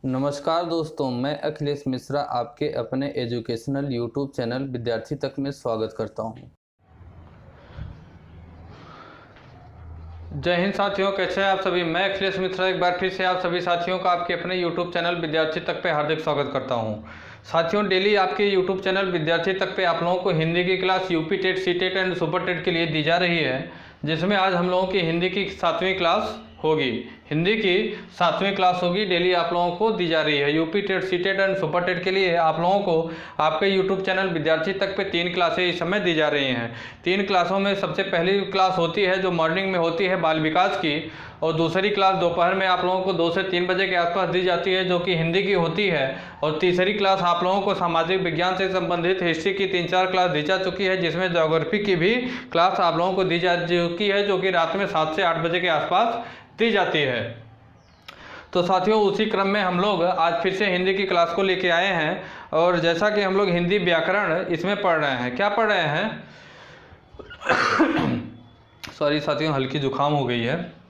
नमस्कार दोस्तों, मैं अखिलेश मिश्रा आपके अपने एजुकेशनल यूट्यूब चैनल विद्यार्थी तक में स्वागत करता हूं। जय हिंद साथियों, कैसे हैं आप सभी। मैं अखिलेश मिश्रा एक बार फिर से आप सभी साथियों का आपके अपने यूट्यूब चैनल विद्यार्थी तक पे हार्दिक स्वागत करता हूं। साथियों, डेली आपके यूट्यूब चैनल विद्यार्थी तक पे आप लोगों को हिंदी की class UP TET, C TET and super TET के लिए दी जा रही है, जिसमें आज हम लोगों की हिंदी की 7वीं क्लास होगी। हिंदी की 7वीं क्लास होगी, डेली आप लोगों को दी जा रही है। UP TET, C TET and super TET के लिए आप लोगों को आपके यूट्यूब चैनल विद्यार्थी तक पे 3 क्लासें इस समय दी जा रही हैं। 3 क्लासों में सबसे पहली क्लास होती है जो मॉर्निंग में होती है बाल विकास की, और दूसरी क्लास दोपहर में आप लोगों को 2 से 3 बजे के आसपास दी जाती है जो कि हिंदी की होती है, और तीसरी क्लास आप लोगों को सामाजिक विज्ञान से संबंधित हिस्ट्री की 3-4 क्लास दी जा चुकी है, जिसमें ज्योग्राफी की भी क्लास आप लोगों को दी जा चुकी है जो कि रात में 7 से 8 बजे के आसपास दी जाती है। तो साथियों, उसी क्रम में हम लोग आज फिर से हिंदी की क्लास को लेके आए हैं, और जैसा कि हम लोग हिंदी व्याकरण इसमें पढ़ रहे हैं। क्या पढ़ रहे हैं? सॉरी साथियों, हल्की जुकाम हो गई है।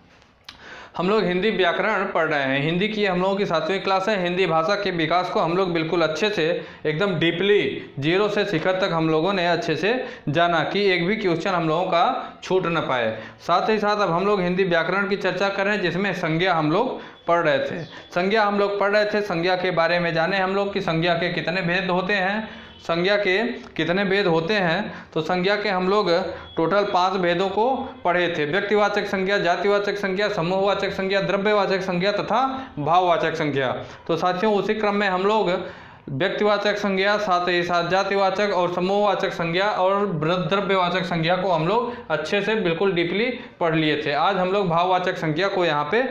हम लोग हिंदी व्याकरण पढ़ रहे हैं। हिंदी की हम लोगों की 7वीं क्लास है। हिंदी भाषा के विकास को हम लोग बिल्कुल अच्छे से, एकदम डीपली, जीरो से शिखर तक हम लोगों ने अच्छे से जाना कि एक भी क्वेश्चन हम लोगों का छूट न पाए। साथ ही साथ अब हम लोग हिंदी व्याकरण की चर्चा कर रहे हैं, जिसमें संज्ञा हम लोग पढ़ रहे थे। संज्ञा हम लोग पढ़ रहे थे, संज्ञा के बारे में जाने हम लोग कि संज्ञा के कितने भेद होते हैं, संज्ञा के कितने भेद होते हैं। तो संज्ञा के हम लोग टोटल 5 भेदों को पढ़े थे। व्यक्तिवाचक संज्ञा, जातिवाचक संज्ञा, समूहवाचक संज्ञा, द्रव्यवाचक संज्ञा तथा भाववाचक संज्ञा। तो साथियों, उसी क्रम में हम लोग व्यक्तिवाचक संज्ञा, साथ ही साथ जातिवाचक और समूहवाचक संज्ञा और द्रव्यवाचक संज्ञा को हम लोग अच्छे से बिल्कुल डीपली पढ़ लिए थे। आज हम लोग भाववाचक संज्ञा को यहाँ पे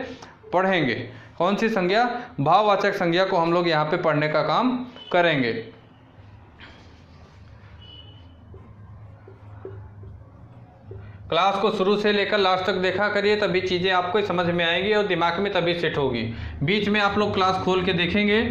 पढ़ेंगे। कौन सी संज्ञा? भाववाचक संज्ञा को हम लोग यहाँ पे पढ़ने का काम करेंगे। क्लास को शुरू से लेकर लास्ट तक देखा करिए, तभी चीज़ें आपको समझ में आएंगी और दिमाग में तभी सेट होगी। बीच में आप लोग क्लास खोल के देखेंगे,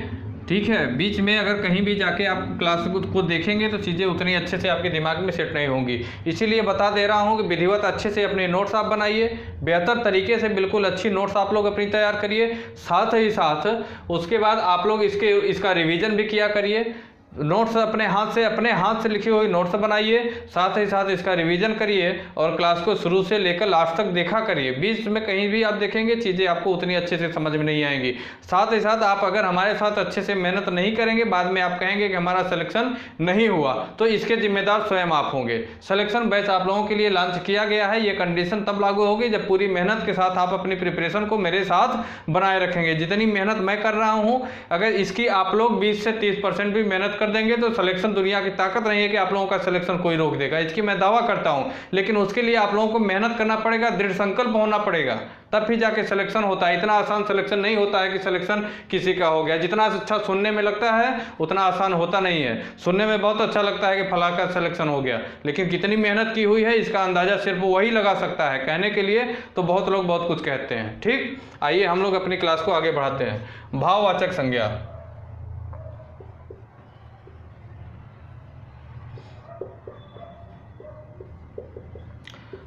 ठीक है। बीच में अगर कहीं भी जाके आप क्लास को देखेंगे तो चीज़ें उतनी अच्छे से आपके दिमाग में सेट नहीं होंगी। इसीलिए बता दे रहा हूँ कि विधिवत अच्छे से अपने नोट्स आप बनाइए, बेहतर तरीके से बिल्कुल अच्छी नोट्स आप लोग अपनी तैयार करिए। साथ ही साथ उसके बाद आप लोग इसका रिवीजन भी किया करिए। नोट्स अपने हाथ से लिखी हुई नोट्स बनाइए, साथ ही साथ इसका रिवीजन करिए और क्लास को शुरू से लेकर लास्ट तक देखा करिए। बीच में कहीं भी आप देखेंगे चीज़ें आपको उतनी अच्छे से समझ में नहीं आएंगी। साथ ही साथ आप अगर हमारे साथ अच्छे से मेहनत नहीं करेंगे, बाद में आप कहेंगे कि हमारा सिलेक्शन नहीं हुआ, तो इसके जिम्मेदार स्वयं आप होंगे। सिलेक्शन बैच आप लोगों के लिए लॉन्च किया गया है। ये कंडीशन तब लागू होगी जब पूरी मेहनत के साथ आप अपनी प्रिपरेशन को मेरे साथ बनाए रखेंगे। जितनी मेहनत मैं कर रहा हूँ, अगर इसकी आप लोग 20 से 30% भी मेहनत कर देंगे तो सिलेक्शन, दुनिया की ताकत नहीं है कि आप लोगों का सिलेक्शन कोई रोक देगा, इसकी मैं दावा करता हूं। लेकिन उसके लिए आप लोगों को मेहनत करना पड़ेगा, दृढ़ संकल्प होना पड़ेगा, तब भी जाके सिलेक्शन होता है। इतना आसान सिलेक्शन नहीं होता है कि सिलेक्शन किसी का हो गया। जितना अच्छा सुनने में लगता है उतना आसान होता नहीं है। सुनने में बहुत अच्छा लगता है कि फलां का सिलेक्शन हो गया, लेकिन कितनी मेहनत की हुई है इसका अंदाजा सिर्फ वही लगा सकता है। कहने के लिए तो बहुत लोग बहुत कुछ कहते हैं। ठीक, आइए हम लोग अपनी क्लास को आगे बढ़ाते हैं। भाववाचक संज्ञा।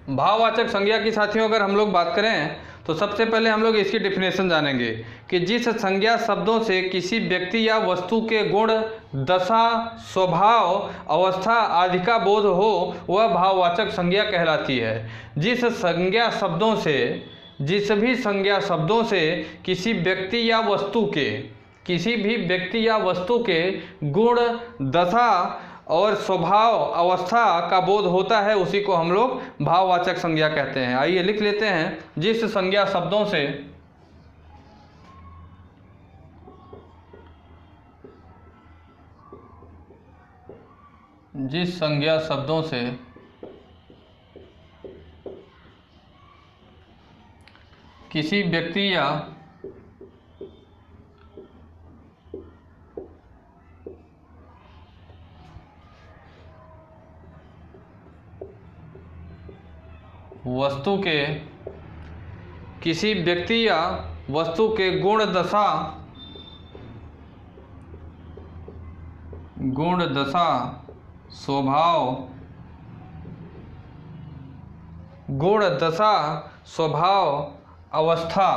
भाववाचक संज्ञा की साथियों अगर हम लोग बात करें तो सबसे पहले हम लोग इसकी डिफिनेशन जानेंगे कि जिस संज्ञा शब्दों से किसी व्यक्ति या वस्तु के गुण, दशा, स्वभाव, अवस्था आदि का बोध हो वह भाववाचक संज्ञा कहलाती है। जिस भी संज्ञा शब्दों से किसी व्यक्ति या वस्तु के गुण, दशा और स्वभाव, अवस्था का बोध होता है, उसी को हम लोग भाववाचक संज्ञा कहते हैं। आइए लिख लेते हैं। जिस संज्ञा शब्दों से किसी व्यक्ति या वस्तु के गुण, दशा, स्वभाव, अवस्था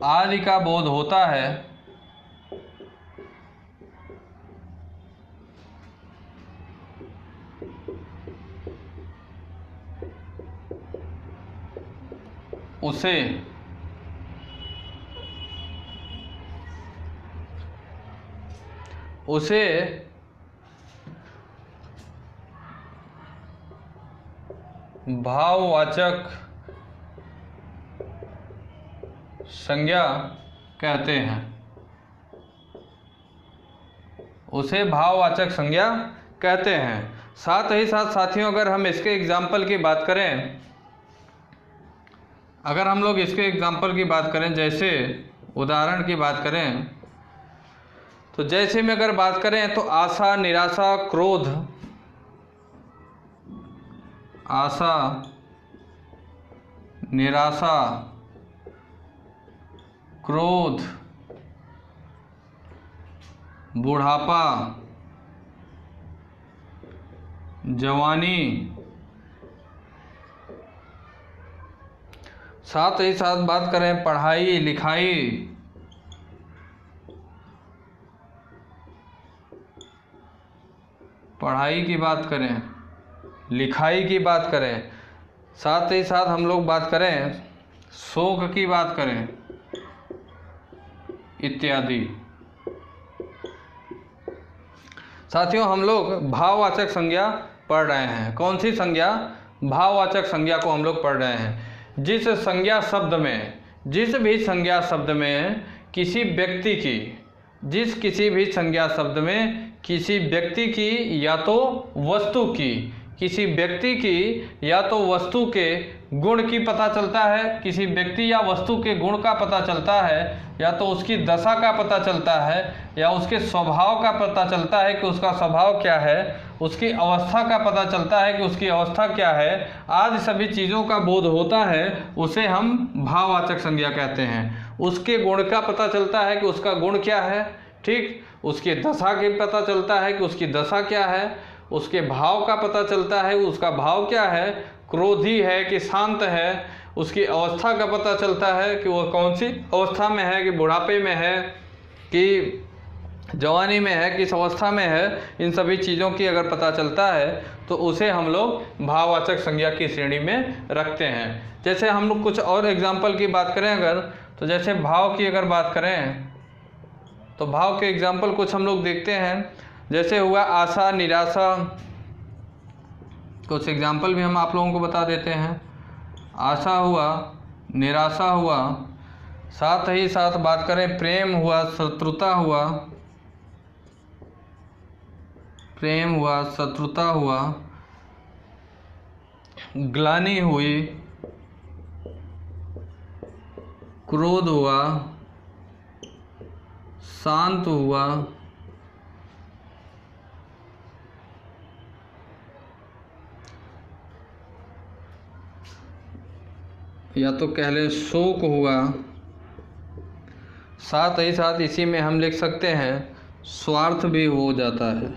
आदि का बोध होता है, उसे भाववाचक संज्ञा कहते हैं। उसे भाववाचक संज्ञा कहते हैं। साथ ही साथ साथियों, अगर हम इसके एग्जाम्पल की बात करें, अगर हम लोग इसके एग्जाम्पल की बात करें, जैसे उदाहरण की बात करें, तो जैसे में अगर बात करें तो आशा, निराशा, क्रोध, आशा, निराशा, क्रोध, बुढ़ापा, जवानी, साथ ही साथ बात करें पढ़ाई लिखाई, पढ़ाई की बात करें, लिखाई की बात करें, साथ ही साथ हम लोग बात करें शोक की बात करें इत्यादि। साथियों, हम लोग भाववाचक संज्ञा पढ़ रहे हैं। कौन सी संज्ञा? भाववाचक संज्ञा को हम लोग पढ़ रहे हैं। जिस संज्ञा शब्द में, जिस भी संज्ञा शब्द में किसी व्यक्ति की, किसी भी संज्ञा शब्द में किसी व्यक्ति की या तो वस्तु की, किसी व्यक्ति की या तो वस्तु के गुण की पता चलता है, किसी व्यक्ति या वस्तु के गुण का पता चलता है, या तो उसकी दशा का पता चलता है, या उसके स्वभाव का पता चलता है कि उसका स्वभाव क्या है, उसकी अवस्था का पता चलता है कि उसकी अवस्था क्या है, आदि सभी चीज़ों का बोध होता है, उसे हम भाववाचक संज्ञा कहते हैं। उसके गुण का पता चलता है कि उसका गुण क्या है, ठीक, उसकी दशा की पता चलता है कि उसकी दशा क्या है, उसके भाव का पता चलता है उसका भाव क्या है, क्रोधी है कि शांत है, उसकी अवस्था का पता चलता है कि वो कौन सी अवस्था में है, कि बुढ़ापे में है कि जवानी में है, किस अवस्था में है, इन सभी चीज़ों की अगर पता चलता है तो उसे हम लोग भाववाचक संज्ञा की श्रेणी में रखते हैं। जैसे हम लोग कुछ और एग्जाम्पल की बात करें अगर, तो जैसे भाव की अगर बात करें तो भाव के एग्जाम्पल कुछ हम लोग देखते हैं। जैसे हुआ आशा, निराशा, कुछ एग्जाम्पल भी हम आप लोगों को बता देते हैं। आशा हुआ, निराशा हुआ, साथ ही साथ बात करें प्रेम हुआ, शत्रुता हुआ, प्रेम हुआ, शत्रुता हुआ, ग्लानि हुई, क्रोध हुआ, शांत हुआ, या तो कह लें शोक हुआ, साथ ही साथ इसी में हम लिख सकते हैं स्वार्थ भी हो जाता है।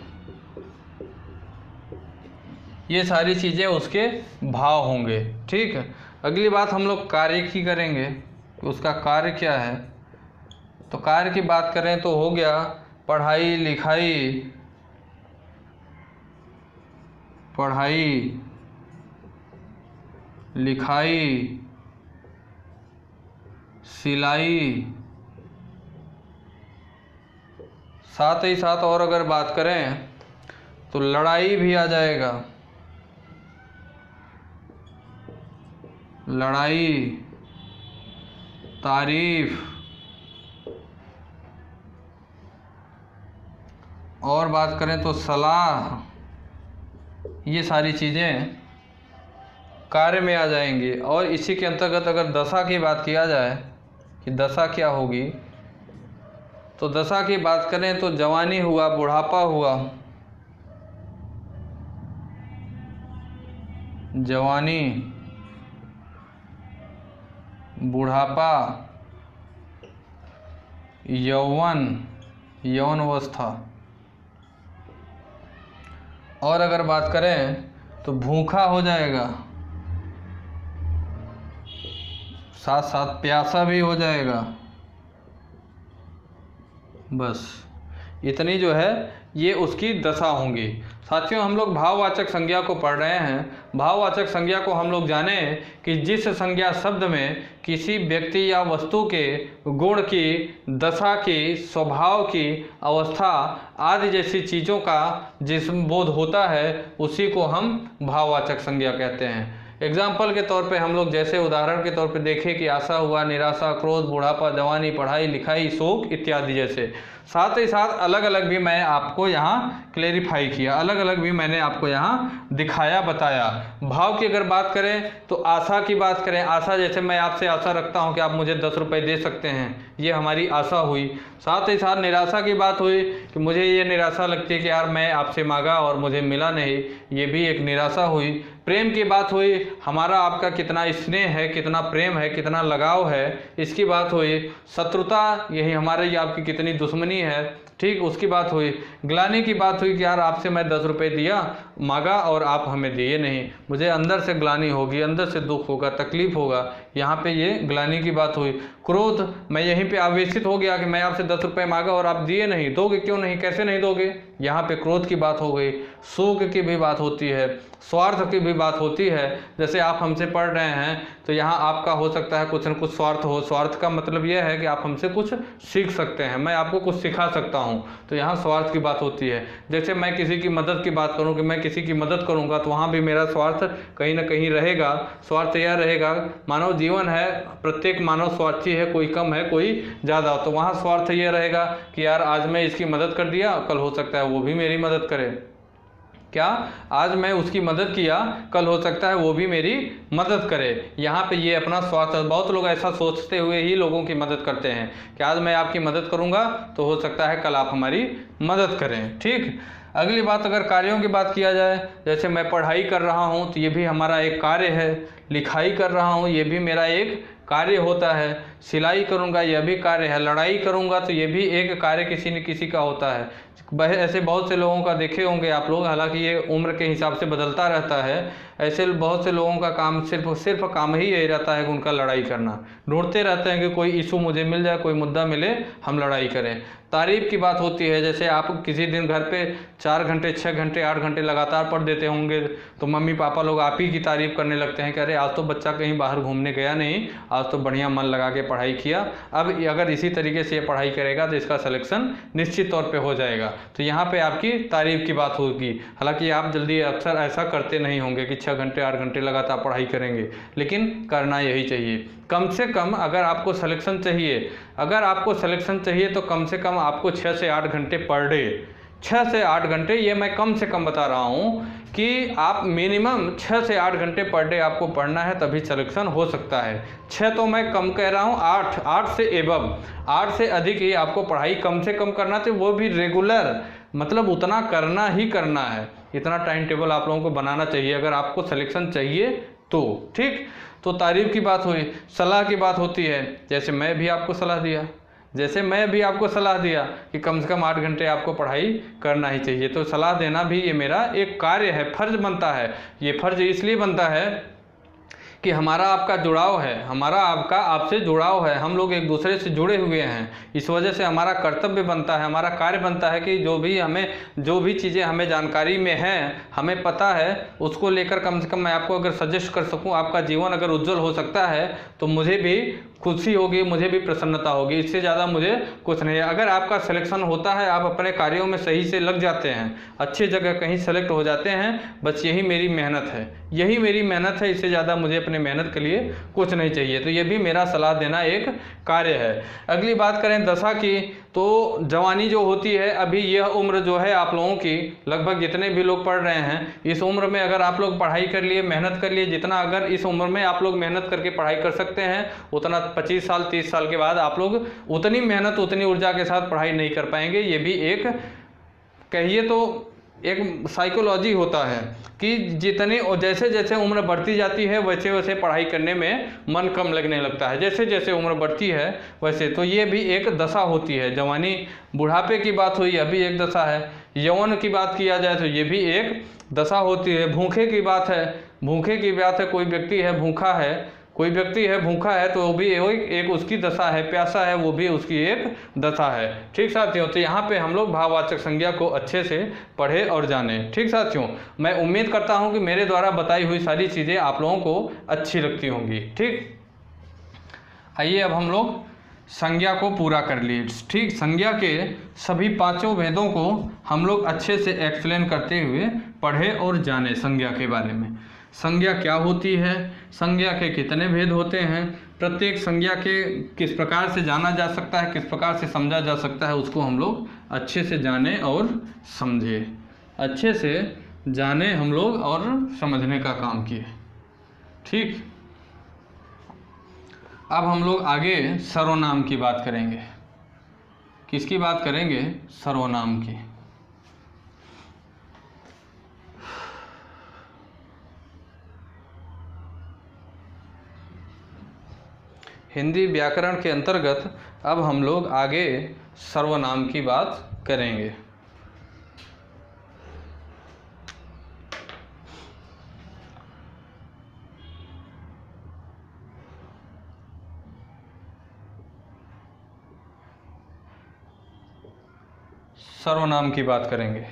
ये सारी चीज़ें उसके भाव होंगे, ठीक है। अगली बात हम लोग कार्य की करेंगे कि उसका कार्य क्या है। तो कार्य की बात करें तो हो गया पढ़ाई लिखाई, पढ़ाई लिखाई, सिलाई, साथ ही साथ और अगर बात करें तो लड़ाई भी आ जाएगा, लड़ाई, तारीफ, और बात करें तो सलाह, ये सारी चीज़ें कार्य में आ जाएंगी। और इसी के अंतर्गत अगर दशा की बात किया जाए कि दशा क्या होगी, तो दशा की बात करें तो जवानी हुआ, बुढ़ापा हुआ, जवानी, बुढ़ापा, यौवन, यौन अवस्था, और अगर बात करें तो भूखा हो जाएगा, साथ साथ प्यासा भी हो जाएगा, बस इतनी जो है ये उसकी दशा होंगी। साथियों, हम लोग भाववाचक संज्ञा को पढ़ रहे हैं। भाववाचक संज्ञा को हम लोग जाने कि जिस संज्ञा शब्द में किसी व्यक्ति या वस्तु के गुण की, दशा की, स्वभाव की, अवस्था आदि जैसी चीज़ों का जिसम बोध होता है उसी को हम भाववाचक संज्ञा कहते हैं। एग्जाम्पल के तौर पे हम लोग जैसे उदाहरण के तौर पे देखें कि आशा हुआ, निराशा, क्रोध, बुढ़ापा, जवानी, पढ़ाई लिखाई, शोक इत्यादि जैसे। साथ ही साथ अलग अलग भी मैं आपको यहाँ क्लेरिफाई किया, अलग अलग भी मैंने आपको यहाँ दिखाया, बताया। भाव की अगर बात करें तो आशा की बात करें, आशा जैसे मैं आपसे आशा रखता हूँ कि आप मुझे 10 रुपये दे सकते हैं, ये हमारी आशा हुई। साथ ही साथ निराशा की बात हुई कि मुझे ये निराशा लगती है कि यार मैं आपसे मांगा और मुझे मिला नहीं, ये भी एक निराशा हुई। प्रेम की बात हुई, हमारा आपका कितना स्नेह है, कितना प्रेम है, कितना लगाव है, इसकी बात हुई। शत्रुता, यही हमारे आपकी कितनी दुश्मनी है, ठीक, उसकी बात हुई। ग्लानि की बात हुई कि यार आपसे मैं 10 रुपये दिया, मांगा और आप हमें दिए नहीं, मुझे अंदर से ग्लानि होगी, अंदर से दुख होगा, तकलीफ होगा, यहाँ पे ये ग्लानि की बात हुई। क्रोध, मैं यहीं पे आवेशित हो गया कि मैं आपसे 10 रुपये मांगा और आप दिए नहीं, दोगे क्यों नहीं, कैसे नहीं दोगे, यहाँ पे क्रोध की बात हो गई। शोक की भी बात होती है, स्वार्थ की भी बात होती है। जैसे आप हमसे पढ़ रहे हैं तो यहाँ आपका हो सकता है कुछ न कुछ स्वार्थ हो। स्वार्थ का मतलब यह है कि आप हमसे कुछ सीख सकते हैं, मैं आपको कुछ सिखा सकता हूँ, तो यहाँ स्वार्थ की बात होती है। जैसे मैं किसी की मदद की बात करूँ कि मैं किसी की मदद करूँगा तो वहाँ भी मेरा स्वार्थ कहीं ना कहीं रहेगा। स्वार्थ यह रहेगा, मानव जीवन है, प्रत्येक मानव स्वार्थी है, कोई कम है कोई ज़्यादा, तो वहाँ स्वार्थ यह रहेगा कि यार आज मैं इसकी मदद कर दिया, कल हो सकता है वो भी मेरी मदद करे। क्या, आज मैं उसकी मदद किया, कल हो सकता है वो भी मेरी मदद करे। यहाँ पे ये अपना स्वार्थ, बहुत लोग ऐसा सोचते हुए ही लोगों की मदद करते हैं कि आज मैं आपकी मदद करूँगा तो हो सकता है कल आप हमारी मदद करें। ठीक, अगली बात अगर कार्यों की बात किया जाए, जैसे मैं पढ़ाई कर रहा हूँ तो ये भी हमारा एक कार्य है, लिखाई कर रहा हूँ ये भी मेरा एक कार्य होता है, सिलाई करूँगा यह भी कार्य है, लड़ाई करूँगा तो ये भी एक कार्य किसी न किसी का होता है। ऐसे बहुत से लोगों का देखे होंगे आप लोग, हालांकि ये उम्र के हिसाब से बदलता रहता है। ऐसे बहुत से लोगों का काम सिर्फ काम ही यही रहता है कि उनका लड़ाई करना, ढूंढते रहते हैं कि कोई इशू मुझे मिल जाए, कोई मुद्दा मिले, हम लड़ाई करें। तारीफ़ की बात होती है, जैसे आप किसी दिन घर पे 4 घंटे 6 घंटे 8 घंटे लगातार पढ़ देते होंगे तो मम्मी पापा लोग आप ही की तारीफ़ करने लगते हैं कि अरे आज तो बच्चा कहीं बाहर घूमने गया नहीं, आज तो बढ़िया मन लगा के पढ़ाई किया, अब अगर इसी तरीके से ये पढ़ाई करेगा तो इसका सिलेक्शन निश्चित तौर पे हो जाएगा। तो यहाँ पे आपकी तारीफ़ की बात होगी। हालांकि आप जल्दी अक्सर ऐसा करते नहीं होंगे कि 6 घंटे 8 घंटे लगातार पढ़ाई करेंगे, लेकिन करना यही चाहिए। कम से कम अगर आपको सिलेक्शन चाहिए तो कम से कम आपको 6 से 8 घंटे पर डे, 6 से 8 घंटे, ये मैं कम से कम बता रहा हूँ कि आप मिनिमम 6 से 8 घंटे पर डे आपको पढ़ना है, तभी सिलेक्शन हो सकता है। 6 तो मैं कम कह रहा हूँ, 8 से एबव, 8 से अधिक ही आपको पढ़ाई कम से कम करना चाहिए, वो भी रेगुलर, मतलब उतना करना ही करना है। इतना टाइम टेबल आप लोगों को बनाना चाहिए अगर आपको सिलेक्शन चाहिए तो। ठीक, तो तारीफ़ की बात हुई। सलाह की बात होती है, जैसे मैं भी आपको सलाह दिया कि कम से कम 8 घंटे आपको पढ़ाई करना ही चाहिए, तो सलाह देना भी ये मेरा एक कार्य है, फर्ज बनता है। ये फर्ज इसलिए बनता है कि हमारा आपका जुड़ाव है, हमारा आपका आपसे जुड़ाव है, हम लोग एक दूसरे से जुड़े हुए हैं, इस वजह से हमारा कर्तव्य बनता है, हमारा कार्य बनता है कि जो भी चीज़ें हमें जानकारी में हैं, हमें पता है, उसको लेकर कम से कम मैं आपको अगर सजेस्ट कर सकूं, आपका जीवन अगर उज्जवल हो सकता है तो मुझे भी खुशी होगी, मुझे भी प्रसन्नता होगी, इससे ज़्यादा मुझे कुछ नहीं है। अगर आपका सिलेक्शन होता है, आप अपने कार्यों में सही से लग जाते हैं, अच्छी जगह कहीं सेलेक्ट हो जाते हैं, बस यही मेरी मेहनत है, इससे ज़्यादा मुझे अपने मेहनत के लिए कुछ नहीं चाहिए। तो ये भी मेरा सलाह देना एक कार्य है। अगली बात करें दशा की, तो जवानी जो होती है, अभी यह उम्र जो है आप लोगों की, लगभग जितने भी लोग पढ़ रहे हैं, इस उम्र में अगर आप लोग पढ़ाई कर लिए, मेहनत कर लिए, जितना अगर इस उम्र में आप लोग मेहनत करके पढ़ाई कर सकते हैं, उतना 25 साल 30 साल के बाद आप लोग उतनी मेहनत उतनी ऊर्जा के साथ पढ़ाई नहीं कर पाएंगे। ये भी एक, कहिए तो एक साइकोलॉजी होता है कि जितने और जैसे जैसे उम्र बढ़ती जाती है वैसे वैसे पढ़ाई करने में मन कम लगने लगता है, जैसे जैसे उम्र बढ़ती है वैसे। तो ये भी एक दशा होती है। जवानी, बुढ़ापे की बात हुई, अभी एक दशा है। यौवन की बात किया जाए तो ये भी एक दशा होती है। भूखे की बात है, कोई व्यक्ति है भूखा है कोई व्यक्ति है भूखा है तो वो भी एक उसकी दशा है, प्यासा है वो भी उसकी एक दशा है। ठीक साथियों, तो यहाँ पे हम लोग भाववाचक संज्ञा को अच्छे से पढ़े और जाने। ठीक साथियों, मैं उम्मीद करता हूँ कि मेरे द्वारा बताई हुई सारी चीज़ें आप लोगों को अच्छी लगती होंगी। ठीक, आइए अब हम लोग संज्ञा को पूरा कर लिए। ठीक, संज्ञा के सभी पांचों भेदों को हम लोग अच्छे से एक्सप्लेन करते हुए पढ़े और जाने संज्ञा के बारे में। संज्ञा क्या होती है, संज्ञा के कितने भेद होते हैं, प्रत्येक संज्ञा के किस प्रकार से जाना जा सकता है, किस प्रकार से समझा जा सकता है, उसको हम लोग अच्छे से जाने और समझे। अच्छे से जाने हम लोग और समझने का काम किए। ठीक, अब हम लोग आगे सर्वनाम की बात करेंगे। किसकी बात करेंगे? सर्वनाम की। हिंदी व्याकरण के अंतर्गत अब हम लोग आगे सर्वनाम की बात करेंगे। सर्वनाम की बात करेंगे।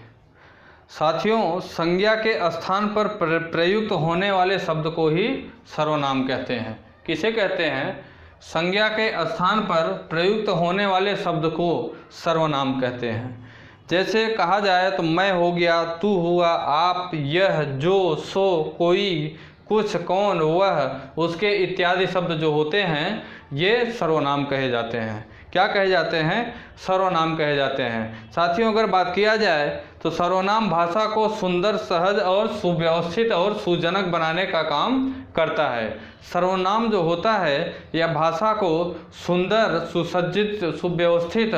साथियों, संज्ञा के स्थान पर प्रयुक्त होने वाले शब्द को ही सर्वनाम कहते हैं। किसे कहते हैं? संज्ञा के स्थान पर प्रयुक्त होने वाले शब्द को सर्वनाम कहते हैं। जैसे कहा जाए तो मैं हो गया, तू हुआ, आप, यह, जो, सो, कोई, कुछ, कौन, वह, उसके इत्यादि शब्द जो होते हैं ये सर्वनाम कहे जाते हैं। क्या कहे जाते हैं? सर्वनाम कहे जाते हैं। साथियों, अगर बात किया जाए तो सर्वनाम भाषा को सुंदर, सहज और सुव्यवस्थित और सुजनक बनाने का काम करता है। सर्वनाम जो होता है यह भाषा को सुंदर, सुसज्जित, सुव्यवस्थित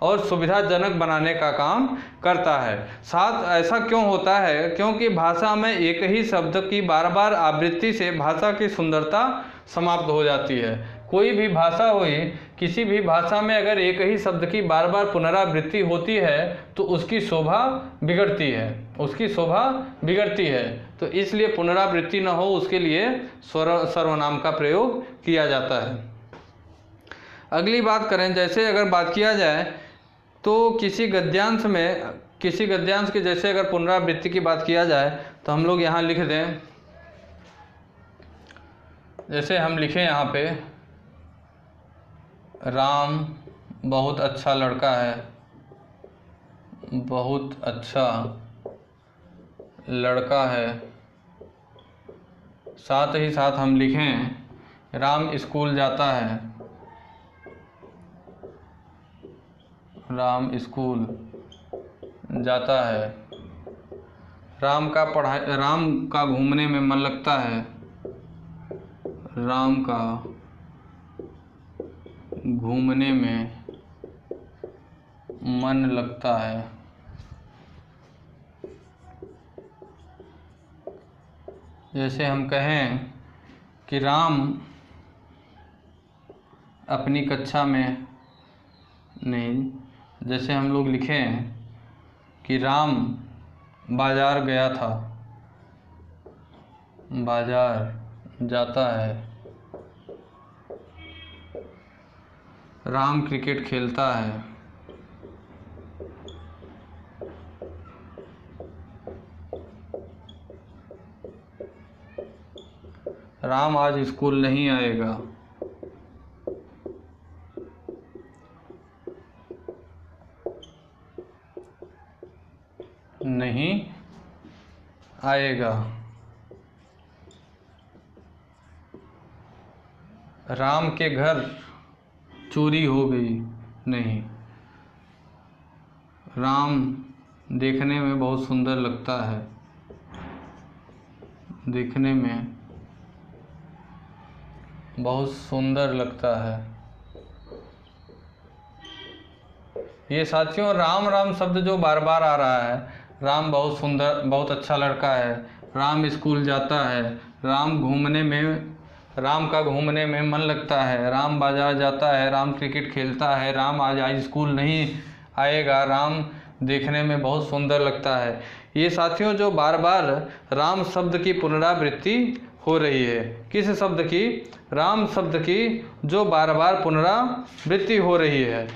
और सुविधाजनक बनाने का काम करता है। साथ ऐसा क्यों होता है? क्योंकि भाषा में एक ही शब्द की बार बार आवृत्ति से भाषा की सुंदरता समाप्त हो जाती है। कोई भी भाषा हुई, किसी भी भाषा में अगर एक ही शब्द की बार बार पुनरावृत्ति होती है तो उसकी शोभा बिगड़ती है, उसकी शोभा बिगड़ती है। तो इसलिए पुनरावृत्ति न हो उसके लिए सर्वनाम का प्रयोग किया जाता है। अगली बात करें, जैसे अगर बात किया जाए तो किसी गद्यांश के जैसे अगर पुनरावृत्ति की बात किया जाए तो हम लोग यहाँ लिख दें, जैसे हम लिखें यहाँ पे, राम बहुत अच्छा लड़का है, बहुत अच्छा लड़का है। साथ ही साथ हम लिखें राम स्कूल जाता है, राम स्कूल जाता है। राम का घूमने में मन लगता है, राम का घूमने में मन लगता है। जैसे हम कहें कि राम अपनी कक्षा में नहीं, जैसे हम लोग लिखें कि राम बाजार गया था, बाजार जाता है। राम क्रिकेट खेलता है, राम आज स्कूल नहीं आएगा, नहीं आएगा। राम के घर चोरी हो गई, नहीं। राम देखने में बहुत सुंदर लगता है, देखने में बहुत सुंदर लगता है। ये साथियों राम राम शब्द जो बार बार आ रहा है, राम बहुत सुंदर, बहुत अच्छा लड़का है, राम स्कूल जाता है, राम का घूमने में मन लगता है, राम बाजार जाता है, राम क्रिकेट खेलता है, राम आज स्कूल नहीं आएगा, राम देखने में बहुत सुंदर लगता है। ये साथियों जो बार बार राम शब्द की पुनरावृत्ति हो रही है। किस शब्द की? राम शब्द की, जो बार बार पुनरावृत्ति हो रही है।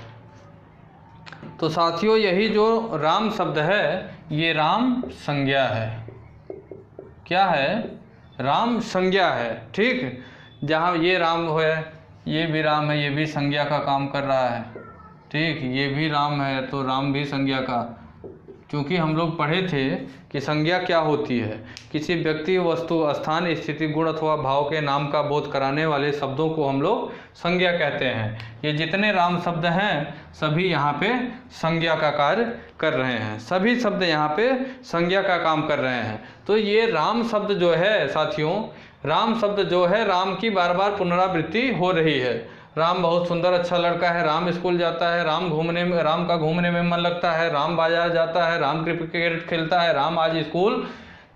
तो साथियों, यही जो राम शब्द है ये राम संज्ञा है। क्या है? राम संज्ञा है। ठीक, जहाँ ये राम है, ये भी राम है, ये भी संज्ञा का काम कर रहा है। ठीक, ये भी राम है तो राम भी संज्ञा का, क्योंकि हम लोग पढ़े थे कि संज्ञा क्या होती है। किसी व्यक्ति, वस्तु, स्थान, स्थिति, गुण अथवा भाव के नाम का बोध कराने वाले शब्दों को हम लोग संज्ञा कहते हैं। ये जितने राम शब्द हैं सभी यहाँ पे संज्ञा का कार्य कर रहे हैं। सभी शब्द यहाँ पे संज्ञा का काम कर रहे हैं। तो ये राम शब्द जो है साथियों, राम शब्द जो है, राम की बार बार पुनरावृत्ति हो रही है। राम बहुत सुंदर अच्छा लड़का है, राम स्कूल जाता है, राम का घूमने में मन लगता है, राम बाजार जाता है, राम क्रिकेट खेलता है, राम आज स्कूल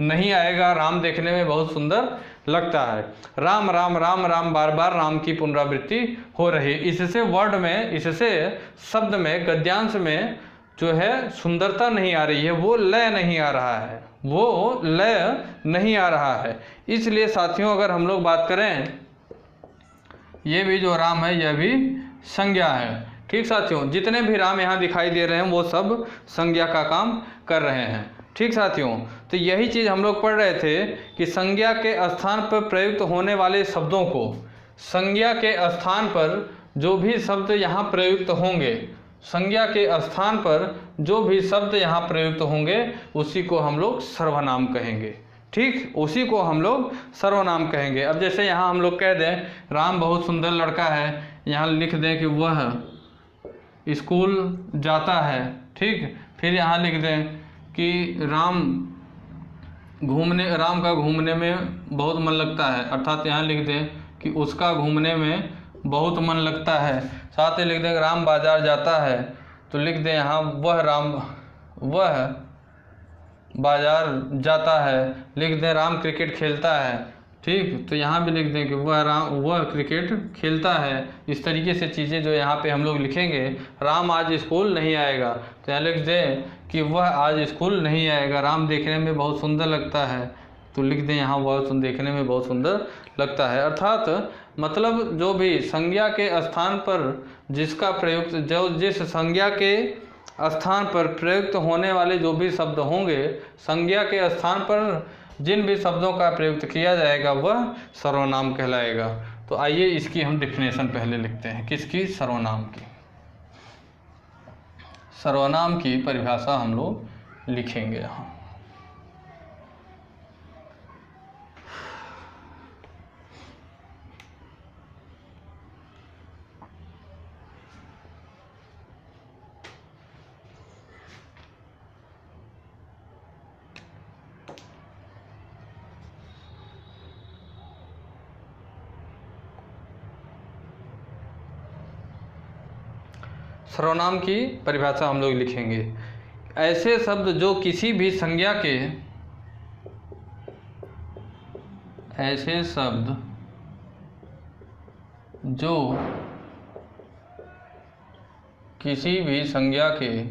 नहीं आएगा, राम देखने में बहुत सुंदर लगता है। राम राम राम राम, बार बार राम की पुनरावृत्ति हो रही है। इससे वर्ड में, इससे शब्द में, गद्यांश में जो है सुंदरता नहीं आ रही है, वो लय नहीं आ रहा है, वो लय नहीं आ रहा है। इसलिए साथियों, अगर हम लोग बात करें, ये भी जो राम है यह भी संज्ञा है। ठीक साथियों, जितने भी राम यहाँ दिखाई दे रहे हैं वो सब संज्ञा का काम कर रहे हैं। ठीक साथियों, तो यही चीज़ हम लोग पढ़ रहे थे कि संज्ञा के स्थान पर प्रयुक्त होने वाले शब्दों को, संज्ञा के स्थान पर जो भी शब्द यहाँ प्रयुक्त होंगे, संज्ञा के स्थान पर जो भी शब्द यहाँ प्रयुक्त होंगे उसी को हम लोग सर्वनाम कहेंगे। ठीक, उसी को हम लोग सर्वनाम कहेंगे। अब जैसे यहाँ हम लोग कह दें राम बहुत सुंदर लड़का है, यहाँ लिख दें कि वह स्कूल जाता है। ठीक, फिर यहाँ लिख दें कि राम का घूमने में बहुत मन लगता है, अर्थात यहाँ लिख दें कि उसका घूमने में बहुत मन लगता है। साथ ही लिख दें राम बाजार जाता है, तो लिख दें यहाँ वह बाजार जाता है। लिख दें राम क्रिकेट खेलता है। ठीक, तो यहाँ भी लिख दें कि वह क्रिकेट खेलता है। इस तरीके से चीज़ें जो यहाँ पे हम लोग लिखेंगे, राम आज स्कूल नहीं आएगा, तो यहाँ लिख दें कि वह आज स्कूल नहीं आएगा। राम देखने में बहुत सुंदर लगता है, तो लिख दें यहाँ वह देखने में बहुत सुंदर लगता है। अर्थात मतलब जो भी संज्ञा के स्थान पर जिसका प्रयुक्त, जो जिस संज्ञा के स्थान पर प्रयुक्त होने वाले जो भी शब्द होंगे, संज्ञा के स्थान पर जिन भी शब्दों का प्रयुक्त किया जाएगा वह सर्वनाम कहलाएगा। तो आइए इसकी हम डिफिनेशन पहले लिखते हैं। किसकी? सर्वनाम की। सर्वनाम की परिभाषा हम लोग लिखेंगे यहाँ। सर्वनाम की परिभाषा हम लोग लिखेंगे, ऐसे शब्द जो किसी भी संज्ञा के, ऐसे शब्द जो किसी भी संज्ञा के,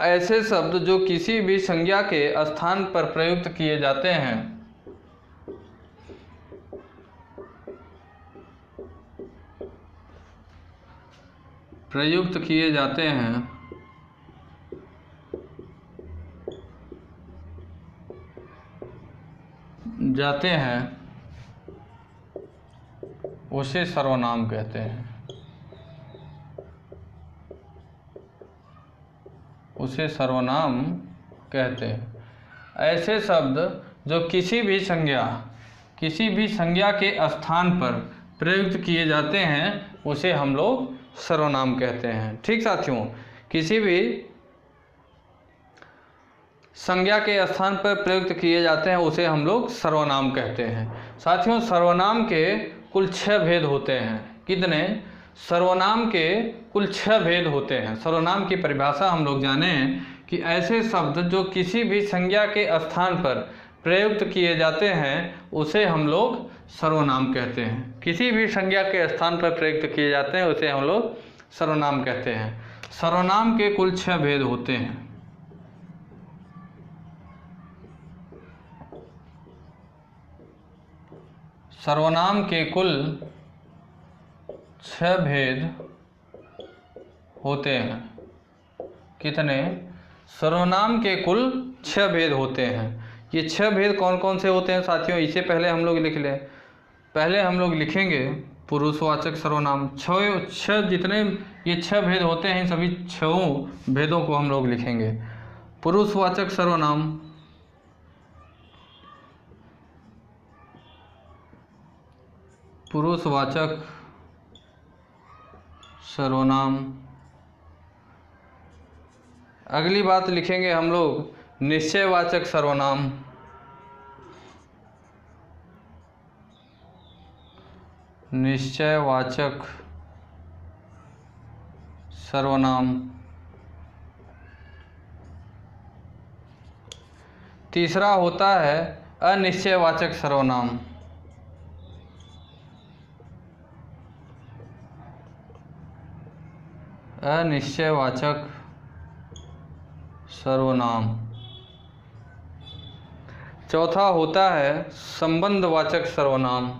ऐसे शब्द जो किसी भी संज्ञा के स्थान पर प्रयुक्त किए जाते हैं, प्रयुक्त किए जाते हैं, उसे सर्वनाम कहते हैं। उसे सर्वनाम कहते हैं। ऐसे शब्द जो किसी भी संज्ञा के स्थान पर प्रयुक्त किए जाते हैं उसे हम लोग सर्वनाम कहते हैं। ठीक साथियों, किसी भी संज्ञा के स्थान पर प्रयुक्त किए जाते हैं उसे हम लोग सर्वनाम कहते हैं। साथियों, सर्वनाम के कुल 6 भेद होते हैं। कितने? सर्वनाम के कुल 6 भेद होते हैं। सर्वनाम की परिभाषा हम लोग जाने कि ऐसे शब्द जो किसी भी संज्ञा के स्थान पर प्रयुक्त किए जाते हैं उसे हम लोग सर्वनाम कहते हैं। किसी भी संज्ञा के स्थान पर प्रयुक्त किए जाते हैं उसे हम लोग सर्वनाम कहते हैं। सर्वनाम के कुल 6 भेद होते हैं। सर्वनाम के कुल 6 भेद होते हैं। कितने? सर्वनाम के कुल 6 भेद होते हैं। ये 6 भेद कौन कौन से होते हैं साथियों, इसे पहले हम लोग लिख लें। पहले हम लोग लिखेंगे पुरुषवाचक सर्वनाम। 6 जितने ये 6 भेद होते हैं, इन सभी 6 भेदों को हम लोग लिखेंगे। पुरुषवाचक सर्वनाम, पुरुषवाचक सर्वनाम। अगली बात लिखेंगे हम लोग निश्चयवाचक सर्वनाम। निश्चयवाचक सर्वनाम। तीसरा होता है अनिश्चयवाचक सर्वनाम। अनिश्चयवाचक सर्वनाम। चौथा होता है संबंधवाचक सर्वनाम।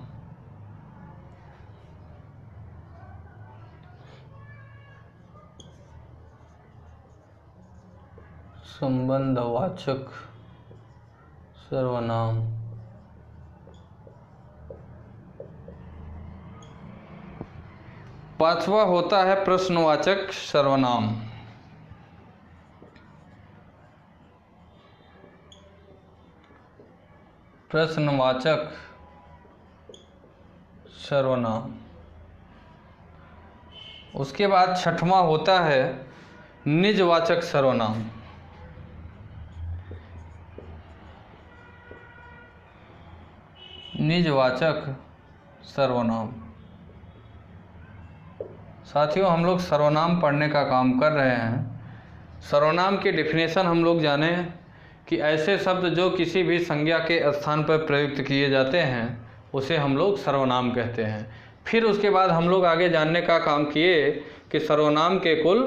संबंधवाचक सर्वनाम। पांचवा होता है प्रश्नवाचक सर्वनाम। प्रश्नवाचक सर्वनाम। उसके बाद छठवां होता है निजवाचक सर्वनाम। निजवाचक सर्वनाम। साथियों, हम लोग सर्वनाम पढ़ने का काम कर रहे हैं। सर्वनाम की डेफिनेशन हम लोग जाने कि ऐसे शब्द जो किसी भी संज्ञा के स्थान पर प्रयुक्त किए जाते हैं उसे हम लोग सर्वनाम कहते हैं। फिर उसके बाद हम लोग आगे जानने का काम किए कि सर्वनाम के कुल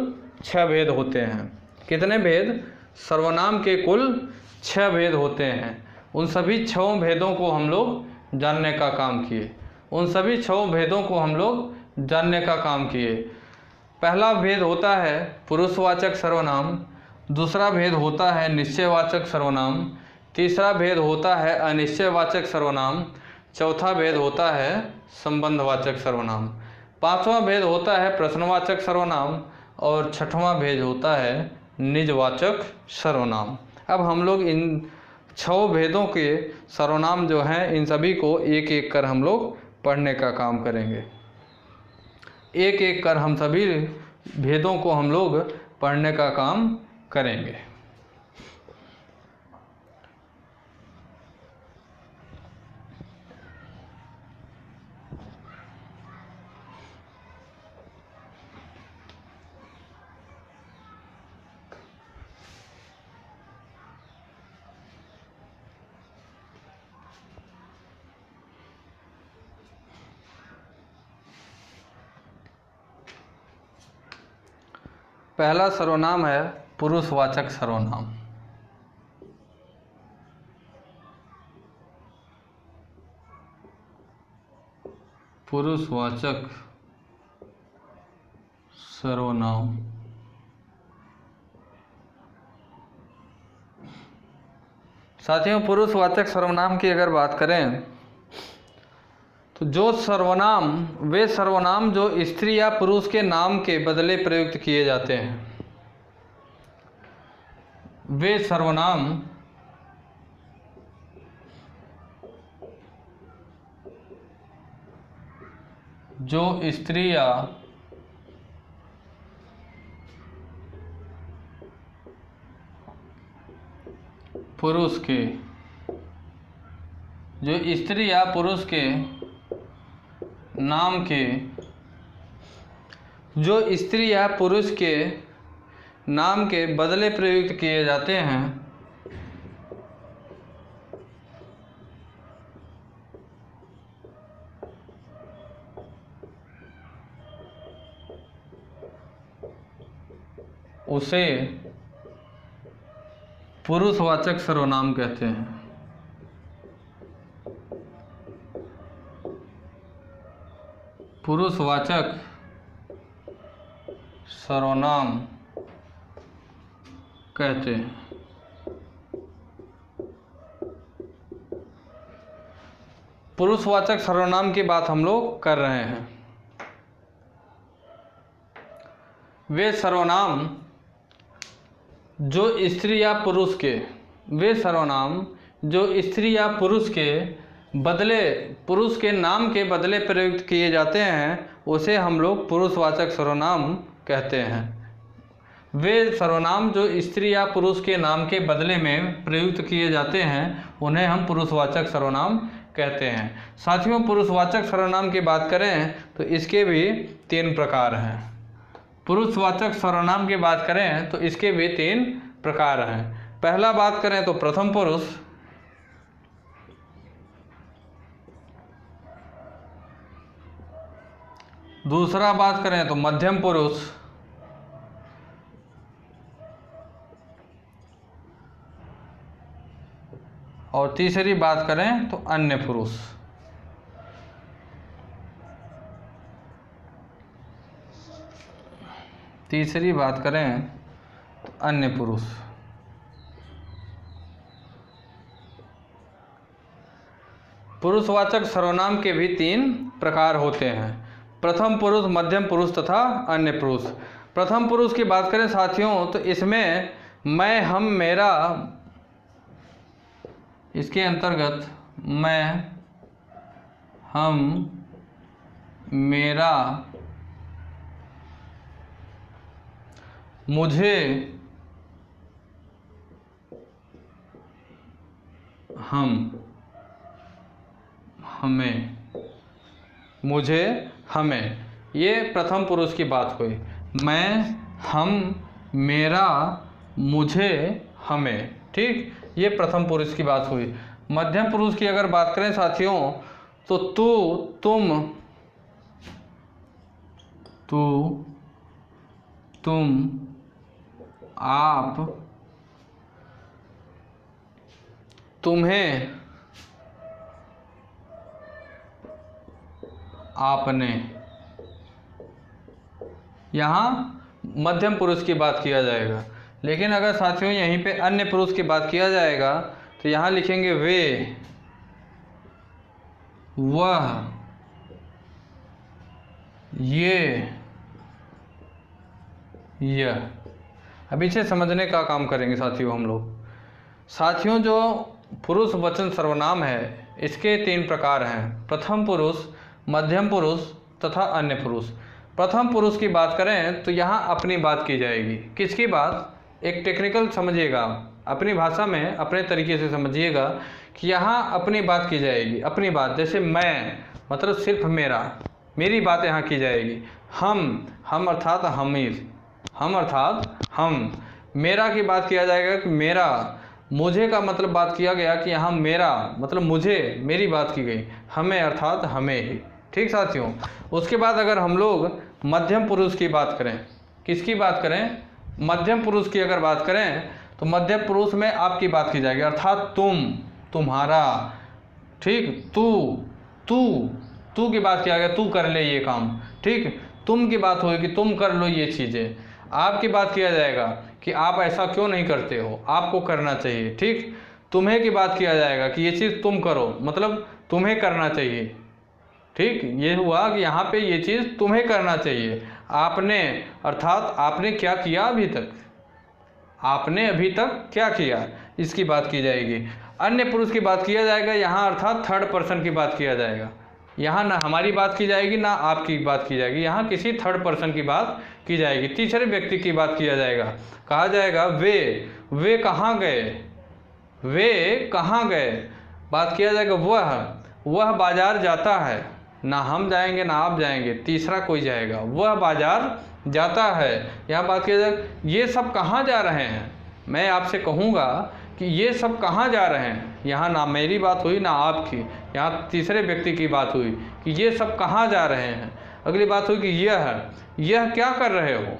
6 भेद होते हैं। कितने भेद? सर्वनाम के कुल 6 भेद होते हैं। उन सभी 6 भेदों को हम लोग जानने का काम किए। उन सभी 6 भेदों को हम लोग जानने का काम किए। पहला भेद होता है पुरुषवाचक सर्वनाम। दूसरा भेद होता है निश्चयवाचक सर्वनाम। तीसरा भेद होता है अनिश्चयवाचक सर्वनाम। चौथा भेद होता है संबंधवाचक सर्वनाम। पांचवा भेद होता है प्रश्नवाचक सर्वनाम। और छठवां भेद होता है निजवाचक सर्वनाम। अब हम लोग इन 6 भेदों के सर्वनाम जो हैं, इन सभी को एक एक कर हम लोग पढ़ने का काम करेंगे। एक एक कर हम सभी भेदों को हम लोग पढ़ने का काम करेंगे। पहला सर्वनाम है पुरुषवाचक सर्वनाम। पुरुषवाचक सर्वनाम। साथियों, पुरुषवाचक सर्वनाम की अगर बात करें तो जो सर्वनाम, वे सर्वनाम जो स्त्री या पुरुष के नाम के बदले प्रयुक्त किए जाते हैं, वे सर्वनाम जो स्त्री या पुरुष के, जो स्त्री या पुरुष के नाम के, जो स्त्री या पुरुष के नाम के बदले प्रयुक्त किए जाते हैं, उसे पुरुषवाचक सर्वनाम कहते हैं। पुरुषवाचक सर्वनाम कहते हैं। पुरुषवाचक सर्वनाम की बात हम लोग कर रहे हैं। वे सर्वनाम जो स्त्री या पुरुष के बदले, पुरुष के नाम के बदले प्रयुक्त किए जाते हैं, उसे हम लोग पुरुषवाचक सर्वनाम कहते हैं। वे सर्वनाम जो स्त्री या पुरुष के नाम के बदले में प्रयुक्त किए जाते हैं, उन्हें हम पुरुषवाचक सर्वनाम कहते हैं। साथियों, पुरुषवाचक सर्वनाम की बात करें तो इसके भी 3 प्रकार हैं। पुरुषवाचक सर्वनाम की बात करें तो इसके भी 3 प्रकार हैं। पहला बात करें तो प्रथम पुरुष, दूसरा बात करें तो मध्यम पुरुष, और तीसरी बात करें तो अन्य पुरुष। तीसरी बात करें तो अन्य पुरुष। पुरुषवाचक सर्वनाम के भी 3 प्रकार होते हैं, प्रथम पुरुष, मध्यम पुरुष तथा अन्य पुरुष। प्रथम पुरुष की बात करें साथियों तो इसमें मैं, हम, मेरा, इसके अंतर्गत मैं, हम, मेरा, मुझे, हम, हमें, मुझे, हमें, ये प्रथम पुरुष की बात हुई। मैं, हम, मेरा, मुझे, हमें, ठीक, ये प्रथम पुरुष की बात हुई। मध्यम पुरुष की अगर बात करें साथियों तो तू, तुम, आप, तुम्हें, आपने, यहाँ मध्यम पुरुष की बात किया जाएगा। लेकिन अगर साथियों यहीं पे अन्य पुरुष की बात किया जाएगा तो यहाँ लिखेंगे वे, वह, ये, यह। अब इसे समझने का काम करेंगे साथियों हम लोग। साथियों, जो पुरुष वचन सर्वनाम है इसके 3 प्रकार हैं, प्रथम पुरुष, मध्यम पुरुष तथा अन्य पुरुष। प्रथम पुरुष की बात करें तो यहाँ अपनी बात की जाएगी। किसकी बात? एक टेक्निकल समझिएगा, अपनी भाषा में अपने तरीके से समझिएगा कि यहाँ अपनी बात की जाएगी। अपनी बात जैसे मैं मतलब सिर्फ मेरा, मेरी बात यहाँ की जाएगी। हम अर्थात हमीर, हम अर्थात हम। मेरा की बात किया जाएगा कि मेरा। मुझे का मतलब बात किया गया कि यहाँ मेरा मतलब मुझे, मेरी बात की गई। हमें अर्थात हमें ही। ठीक साथियों, उसके बाद अगर हम लोग मध्यम पुरुष की बात करें, किसकी बात करें? मध्यम पुरुष की अगर बात करें तो मध्यम पुरुष में आपकी बात की जाएगी, अर्थात तुम, तुम्हारा। ठीक, तू की बात किया गया, तू कर ले ये काम। ठीक, तुम की बात होगी, तुम कर लो ये चीज़ें। आपकी बात किया जाएगा कि आप ऐसा क्यों नहीं करते हो, आपको करना चाहिए। ठीक, तुम्हें की बात किया जाएगा कि ये चीज़ तुम करो, मतलब तुम्हें करना चाहिए। ठीक, ये हुआ कि यहाँ पे ये चीज़ तुम्हें करना चाहिए। आपने अर्थात आपने क्या किया अभी तक, आपने अभी तक क्या किया, इसकी बात की जाएगी। अन्य पुरुष की बात किया जाएगा यहाँ, अर्थात थर्ड पर्सन की बात किया जाएगा। यहाँ ना हमारी बात की जाएगी ना आपकी बात की जाएगी, यहाँ किसी थर्ड पर्सन की बात की जाएगी, तीसरे व्यक्ति की बात किया जाएगा। कहा जाएगा वे कहाँ गए, वे कहाँ गए। बात किया जाएगा वह बाजार जाता है, ना हम जाएंगे ना आप जाएंगे, तीसरा कोई जाएगा। वह बाजार जाता है। यहाँ बात किया जाए ये सब कहाँ जा रहे हैं, मैं आपसे कहूँगा कि ये सब कहाँ जा रहे हैं। यहाँ ना मेरी बात हुई ना आपकी, यहाँ तीसरे व्यक्ति की बात हुई कि ये सब कहाँ जा रहे हैं। अगली बात हुई कि यह क्या कर रहे हो।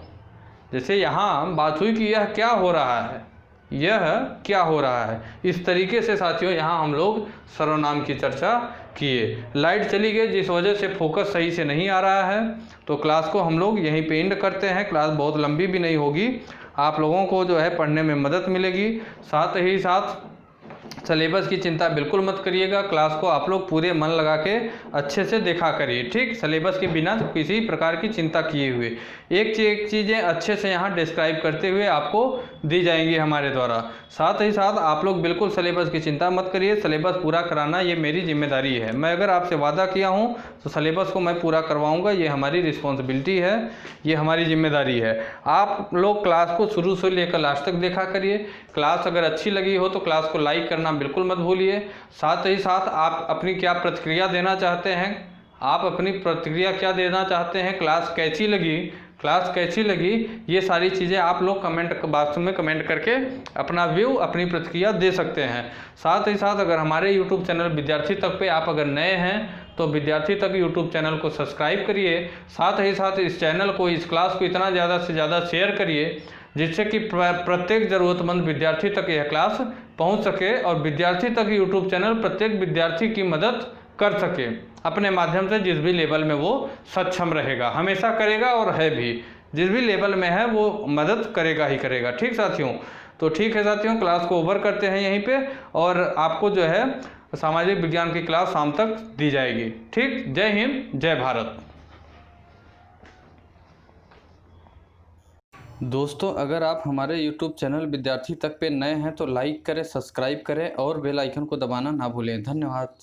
जैसे यहाँ बात हुई कि यह क्या हो रहा है, यह क्या हो रहा है। इस तरीके से साथियों यहाँ हम लोग सर्वनाम की चर्चा किए। लाइट चली गई जिस वजह से फोकस सही से नहीं आ रहा है, तो क्लास को हम लोग यहीं पे एंड करते हैं। क्लास बहुत लंबी भी नहीं होगी, आप लोगों को जो है पढ़ने में मदद मिलेगी। साथ ही साथ सिलेबस की चिंता बिल्कुल मत करिएगा, क्लास को आप लोग पूरे मन लगा के अच्छे से देखा करिए, ठीक। सिलेबस के बिना किसी प्रकार की चिंता किए हुए एक चीज़ें अच्छे से यहाँ डिस्क्राइब करते हुए आपको दी जाएंगी हमारे द्वारा। साथ ही साथ आप लोग बिल्कुल सिलेबस की चिंता मत करिए, सिलेबस पूरा कराना ये मेरी जिम्मेदारी है। मैं अगर आपसे वादा किया हूँ तो सिलेबस को मैं पूरा करवाऊँगा, ये हमारी रिस्पॉन्सिबिलिटी है, ये हमारी जिम्मेदारी है। आप लोग क्लास को शुरू से लेकर लास्ट तक देखा करिए। क्लास अगर अच्छी लगी हो तो क्लास को लाइक करना बिल्कुल मत भूलिए। साथ ही साथ आप अपनी क्या प्रतिक्रिया देना चाहते हैं, आप अपनी प्रतिक्रिया क्या देना चाहते हैं, क्लास कैसी लगी, क्लास कैसी लगी, ये सारी चीज़ें आप लोग कमेंट बॉक्स में कमेंट करके अपना व्यू, अपनी प्रतिक्रिया दे सकते हैं। साथ ही साथ अगर हमारे यूट्यूब चैनल विद्यार्थी तक पे आप अगर नए हैं तो विद्यार्थी तक यूट्यूब चैनल को सब्सक्राइब करिए। साथ ही साथ इस चैनल को, इस क्लास को इतना ज़्यादा से ज़्यादा शेयर करिए जिससे कि प्रत्येक ज़रूरतमंद विद्यार्थी तक यह क्लास पहुंच सके और विद्यार्थी तक यूट्यूब चैनल प्रत्येक विद्यार्थी की मदद कर सके अपने माध्यम से, जिस भी लेवल में वो सक्षम रहेगा, हमेशा करेगा और है भी, जिस भी लेवल में है वो मदद करेगा ही करेगा, ठीक साथियों। तो ठीक है साथियों, क्लास को ओवर करते हैं यहीं पे और आपको जो है सामाजिक विज्ञान की क्लास शाम तक दी जाएगी, ठीक। जय हिंद, जय भारत। दोस्तों, अगर आप हमारे YouTube चैनल विद्यार्थी तक पे नए हैं तो लाइक करें, सब्सक्राइब करें और बेल आइकन को दबाना ना भूलें। धन्यवाद।